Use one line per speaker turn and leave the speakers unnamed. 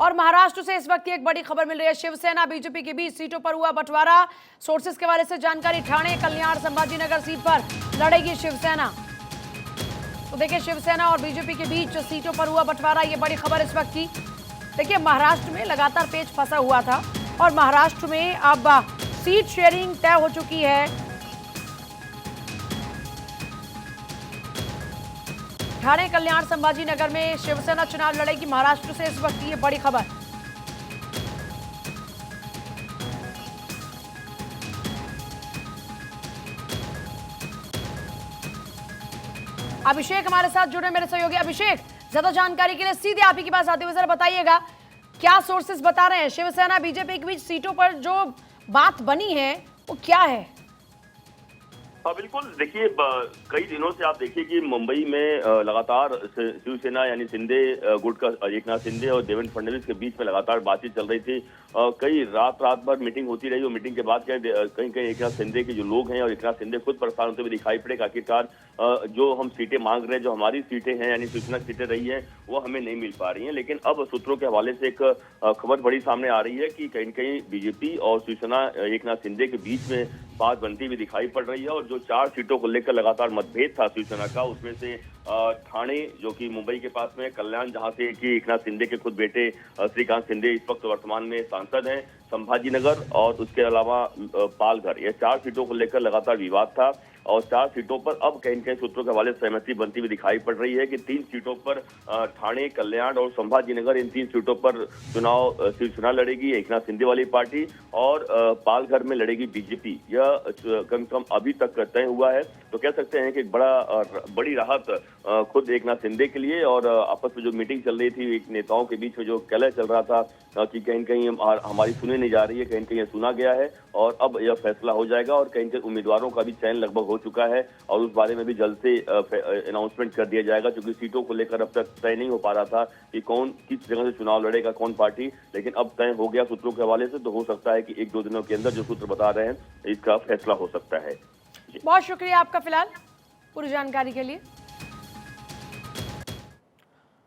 और महाराष्ट्र से इस वक्त की एक बड़ी खबर मिल रही है। शिवसेना बीजेपी के बीच सीटों पर हुआ बंटवारा। सोर्सेस के हवाले से जानकारी, ठाणे कल्याण संभाजीनगर सीट पर लड़ेगी शिवसेना। तो देखिए, शिवसेना और बीजेपी के बीच सीटों पर हुआ बंटवारा, ये बड़ी खबर इस वक्त की। देखिए, महाराष्ट्र में लगातार पेच फंसा हुआ था और महाराष्ट्र में अब सीट शेयरिंग तय हो चुकी है। ठाणे कल्याण संभाजीनगर में शिवसेना चुनाव लड़ेगी महाराष्ट्र से, इस वक्त की ये बड़ी खबर। अभिषेक हमारे साथ जुड़े, मेरे सहयोगी। अभिषेक, ज्यादा जानकारी के लिए सीधे आप ही के पास आते हुए जरा बताइएगा, क्या सोर्सेस बता रहे हैं शिवसेना बीजेपी के बीच सीटों पर जो बात बनी है वो क्या है?
हाँ बिल्कुल, देखिए कई दिनों से आप देखिए कि मुंबई में लगातार शिवसेना यानी शिंदे गुट का एकनाथ शिंदे और देवेंद्र फडणवीस के बीच में लगातार बातचीत चल रही थी। कई रात भर मीटिंग होती रही और मीटिंग के बाद कहीं कहीं एकनाथ शिंदे के जो लोग हैं और एकनाथ शिंदे खुद परेशान होते हुए दिखाई पड़े। आखिरकार जो हम सीटें मांग रहे हैं, जो हमारी सीटें हैं यानी शिवसेना की सीटें रही हैं, वो हमें नहीं मिल पा रही हैं। लेकिन अब सूत्रों के हवाले से एक खबर बड़ी सामने आ रही है कि कहीं कहीं बीजेपी और शिवसेना एकनाथ शिंदे के बीच में बात बनती हुई दिखाई पड़ रही है। और जो 4 सीटों को लेकर लगातार मतभेद था शिवसेना का, उसमें से ठाणे जो कि मुंबई के पास में, कल्याण जहां से कि एकनाथ शिंदे के खुद बेटे श्रीकांत शिंदे इस वक्त वर्तमान में सांसद हैं, संभाजीनगर और उसके अलावा पालघर, ये 4 सीटों को लेकर लगातार विवाद था। और 4 सीटों पर अब कहीं कहीं सूत्रों के हवाले से सहमति बनती हुई दिखाई पड़ रही है कि 3 सीटों पर ठाणे, कल्याण और संभाजीनगर, इन 3 सीटों पर चुनाव शिवसेना लड़ेगी, एकनाथ शिंदे वाली पार्टी, और पालघर में लड़ेगी बीजेपी। यह कम से कम अभी तक तय हुआ है। तो कह सकते हैं कि बड़ी राहत खुद एकनाथ शिंदे के लिए। और आपस में जो मीटिंग चल रही थी, एक नेताओं के बीच में जो कलह चल रहा था कि कहीं कहीं हमारी सुनी नहीं जा रही है, कहीं कहीं सुना गया है, और अब यह फैसला हो जाएगा। और कहीं कहीं उम्मीदवारों का भी चयन लगभग हो चुका है और उस बारे में भी जल्द से अनाउंसमेंट कर दिया जाएगा, क्योंकि सीटों को लेकर अब तक तय नहीं हो पा रहा था कि कौन किस जगह से चुनाव लड़ेगा, कौन पार्टी। लेकिन अब तय हो गया सूत्रों के हवाले से। तो हो सकता है कि 1-2 दिनों के अंदर जो सूत्र बता रहे हैं, इसका फैसला हो सकता है।
बहुत शुक्रिया आपका फिलहाल पूरी जानकारी के लिए।